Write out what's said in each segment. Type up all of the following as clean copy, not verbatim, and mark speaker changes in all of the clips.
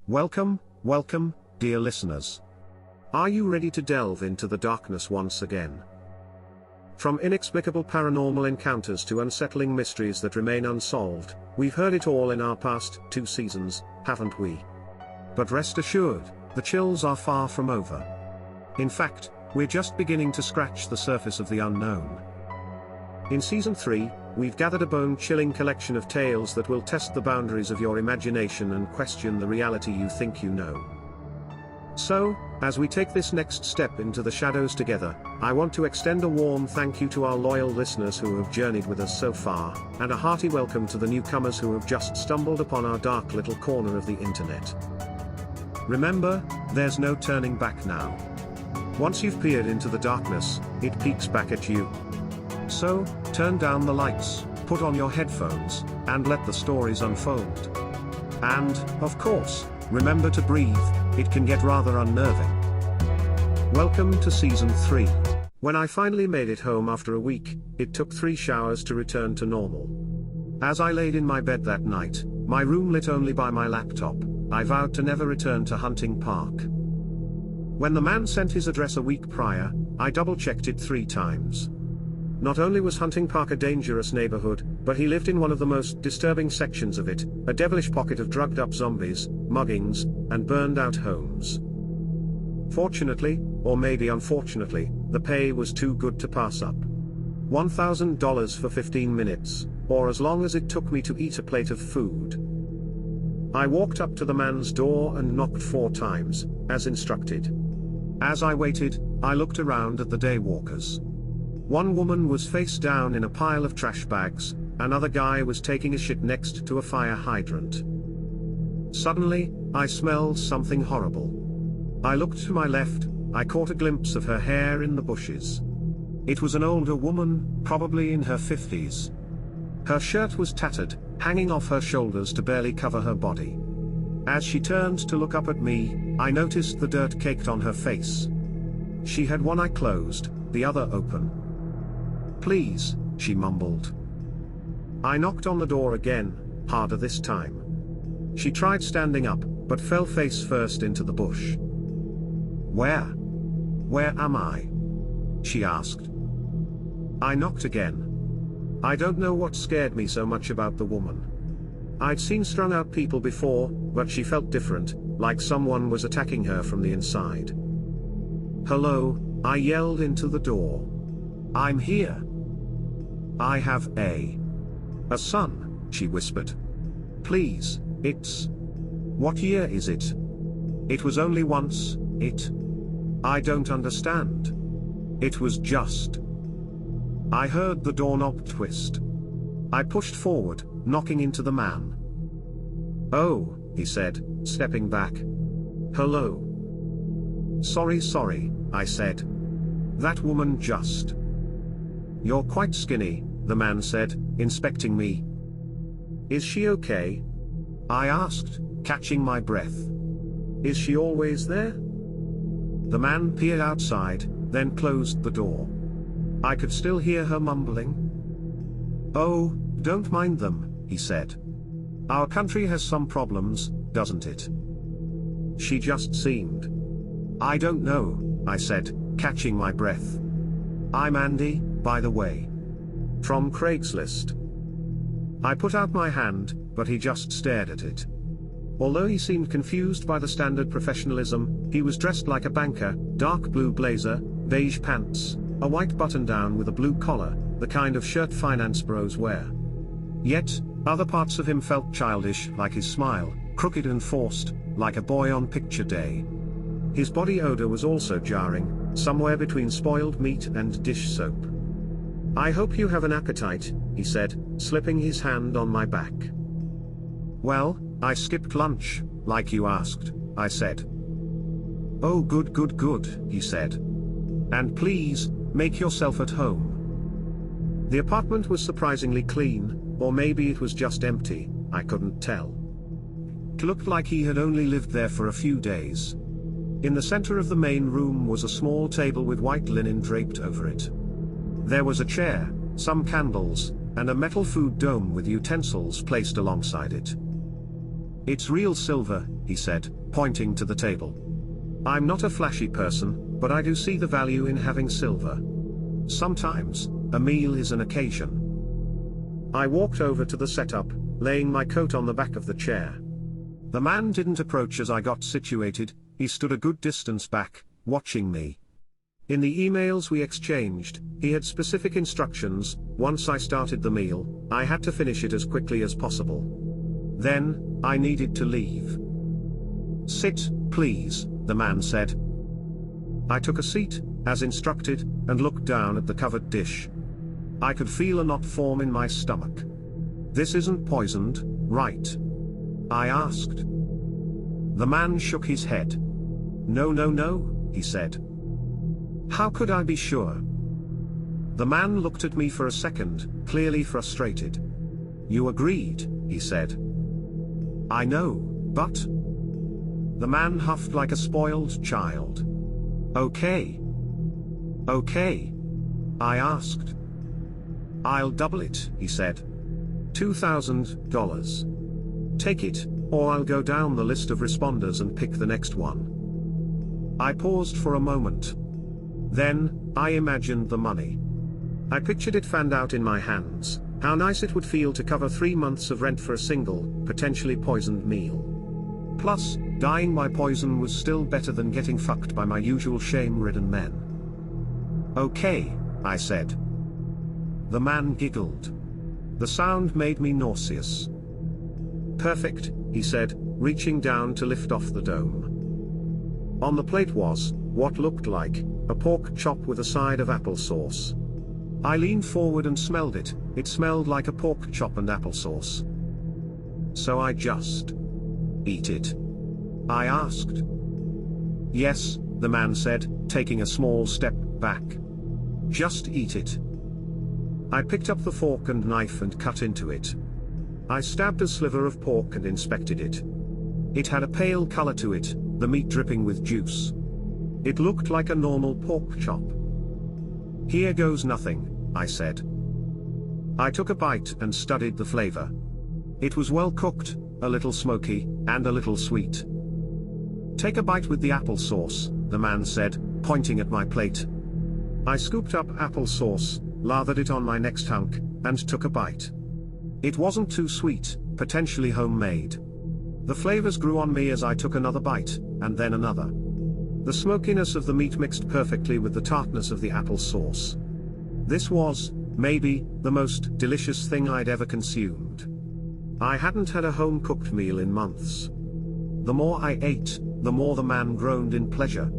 Speaker 1: Welcome, dear listeners. Are you ready to delve into the darkness once again? From inexplicable paranormal encounters to unsettling mysteries that remain unsolved, we've heard it all in our past 2 seasons, haven't we? But rest assured, the chills are far from over. In fact, we're just beginning to scratch the surface of the unknown. In Season 3, we've gathered a bone-chilling collection of tales that will test the boundaries of your imagination and question the reality you think you know. So, as we take this next step into the shadows together, I want to extend a warm thank you to our loyal listeners who have journeyed with us so far, and a hearty welcome to the newcomers who have just stumbled upon our dark little corner of the internet. Remember, there's no turning back now. Once you've peered into the darkness, it peeks back at you. So, turn down the lights, put on your headphones, and let the stories unfold. And, of course, remember to breathe, it can get rather unnerving. Welcome to Season 3. When I finally made it home after a week, it took 3 showers to return to normal. As I laid in my bed that night, my room lit only by my laptop, I vowed to never return to Hunting Park. When the man sent his address a week prior, I double-checked it 3 times. Not only was Hunting Park a dangerous neighborhood, but he lived in one of the most disturbing sections of it, a devilish pocket of drugged-up zombies, muggings, and burned-out homes. Fortunately, or maybe unfortunately, the pay was too good to pass up. $1,000 for 15 minutes, or as long as it took me to eat a plate of food. I walked up to the man's door and knocked 4 times, as instructed. As I waited, I looked around at the daywalkers. One woman was face down in a pile of trash bags, another guy was taking a shit next to a fire hydrant. Suddenly, I smelled something horrible. I looked to my left, I caught a glimpse of her hair in the bushes. It was an older woman, probably in her 50s. Her shirt was tattered, hanging off her shoulders to barely cover her body. As she turned to look up at me, I noticed the dirt caked on her face. She had one eye closed, the other open. "Please," she mumbled. I knocked on the door again, harder this time. She tried standing up, but fell face first into the bush. Where am I?" she asked. I knocked again. I don't know what scared me so much about the woman. I'd seen strung-out people before, but she felt different, like someone was attacking her from the inside. "Hello," I yelled into the door. "I'm here. I have a son," she whispered. "Please, it's... What year is it? It was only once, I don't understand. It was just..." I heard the doorknob twist. I pushed forward, knocking into the man. "Oh," he said, stepping back. "Hello." Sorry, I said. "That woman just..." "You're quite skinny," the man said, inspecting me. "Is she okay?" I asked, catching my breath. "Is she always there?" The man peered outside, then closed the door. I could still hear her mumbling. "Oh, don't mind them," he said. "Our country has some problems, doesn't it?" She just seemed... "I don't know," I said, catching my breath. "I'm Andy, by the way. From Craigslist." I put out my hand, but he just stared at it. Although he seemed confused by the standard professionalism, he was dressed like a banker, dark blue blazer, beige pants, a white button-down with a blue collar, the kind of shirt finance bros wear. Yet, other parts of him felt childish, like his smile, crooked and forced, like a boy on picture day. His body odor was also jarring, somewhere between spoiled meat and dish soap. "I hope you have an appetite," he said, slipping his hand on my back. "Well, I skipped lunch, like you asked," I said. "Oh good, he said. "And please, make yourself at home." The apartment was surprisingly clean, or maybe it was just empty, I couldn't tell. It looked like he had only lived there for a few days. In the center of the main room was a small table with white linen draped over it. There was a chair, some candles, and a metal food dome with utensils placed alongside it. "It's real silver," he said, pointing to the table. I'm not a flashy person, but I do see the value in having silver. Sometimes, a meal is an occasion. I walked over to the setup, laying my coat on the back of the chair. The man didn't approach as I got situated, he stood a good distance back, watching me. In the emails we exchanged, he had specific instructions. Once I started the meal, I had to finish it as quickly as possible. Then, I needed to leave. Sit, please, the man said. I took a seat, as instructed, and looked down at the covered dish. I could feel a knot form in my stomach. This isn't poisoned, right? I asked. The man shook his head. No, no, no, he said. How could I be sure? The man looked at me for a second, clearly frustrated. You agreed, he said. I know, but... The man huffed like a spoiled child. Okay. Okay. I asked. I'll double it, he said. $2,000. Take it, or I'll go down the list of responders and pick the next one. I paused for a moment. Then, I imagined the money. I pictured it fanned out in my hands, how nice it would feel to cover 3 months of rent for a single, potentially poisoned meal. Plus, dying by poison was still better than getting fucked by my usual shame-ridden men. Okay, I said. The man giggled. The sound made me nauseous. Perfect, he said, reaching down to lift off the dome. On the plate was, what looked like, a pork chop with a side of applesauce. I leaned forward and smelled it. It smelled like a pork chop and applesauce. So I just... eat it? I asked. Yes, the man said, taking a small step back. Just eat it. I picked up the fork and knife and cut into it. I stabbed a sliver of pork and inspected it. It had a pale color to it, the meat dripping with juice. It looked like a normal pork chop. Here goes nothing, I said. I took a bite and studied the flavor. It was well cooked, a little smoky, and a little sweet. Take a bite with the applesauce, the man said, pointing at my plate. I scooped up applesauce, lathered it on my next hunk, and took a bite. It wasn't too sweet, potentially homemade. The flavors grew on me as I took another bite, and then another. The smokiness of the meat mixed perfectly with the tartness of the applesauce. This was, maybe, the most delicious thing I'd ever consumed. I hadn't had a home-cooked meal in months. The more I ate, the more the man groaned in pleasure.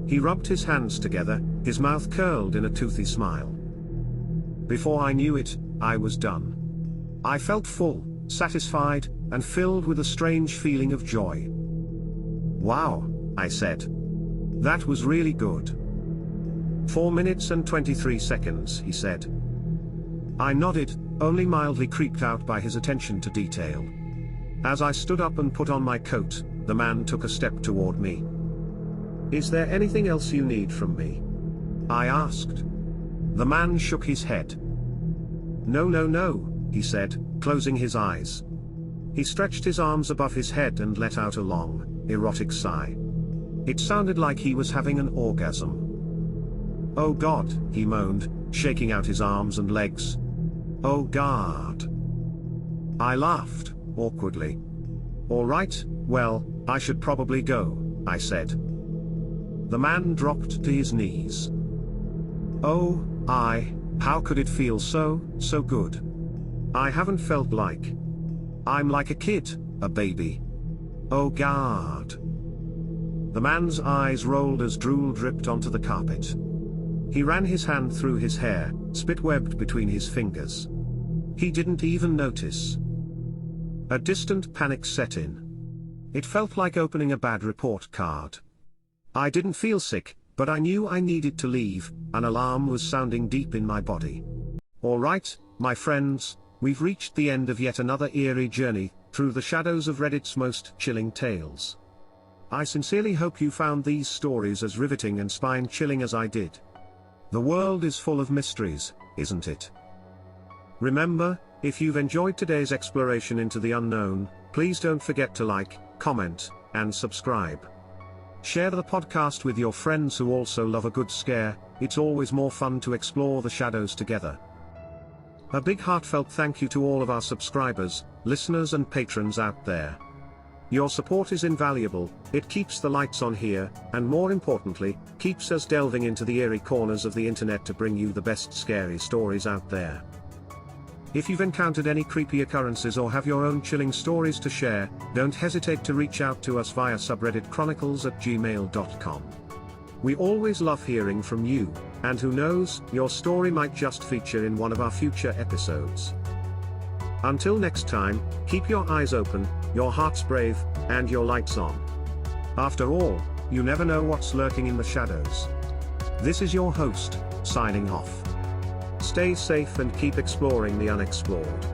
Speaker 1: He rubbed his hands together, his mouth curled in a toothy smile. Before I knew it, I was done. I felt full, satisfied, and filled with a strange feeling of joy. Wow, I said. That was really good. 4 minutes and 23 seconds, he said. I nodded, only mildly creeped out by his attention to detail. As I stood up and put on my coat, the man took a step toward me. Is there anything else you need from me? I asked. The man shook his head. No, no, no, he said, closing his eyes. He stretched his arms above his head and let out a long, erotic sigh. It sounded like he was having an orgasm. Oh God, he moaned, shaking out his arms and legs. Oh God. I laughed, awkwardly. All right, well, I should probably go, I said. The man dropped to his knees. Oh, how could it feel so good? I haven't felt like. I'm like a kid, a baby. Oh God. The man's eyes rolled as drool dripped onto the carpet. He ran his hand through his hair, spit webbed between his fingers. He didn't even notice. A distant panic set in. It felt like opening a bad report card. I didn't feel sick, but I knew I needed to leave. An alarm was sounding deep in my body. All right, my friends, we've reached the end of yet another eerie journey through the shadows of Reddit's most chilling tales. I sincerely hope you found these stories as riveting and spine-chilling as I did. The world is full of mysteries, isn't it? Remember, if you've enjoyed today's exploration into the unknown, please don't forget to like, comment, and subscribe. Share the podcast with your friends who also love a good scare. It's always more fun to explore the shadows together. A big heartfelt thank you to all of our subscribers, listeners and patrons out there. Your support is invaluable. It keeps the lights on here, and more importantly, keeps us delving into the eerie corners of the internet to bring you the best scary stories out there. If you've encountered any creepy occurrences or have your own chilling stories to share, don't hesitate to reach out to us via subreddit chronicles@gmail.com. We always love hearing from you, and who knows, your story might just feature in one of our future episodes. Until next time, keep your eyes open, your hearts brave, and your lights on. After all, you never know what's lurking in the shadows. This is your host, signing off. Stay safe and keep exploring the unexplored.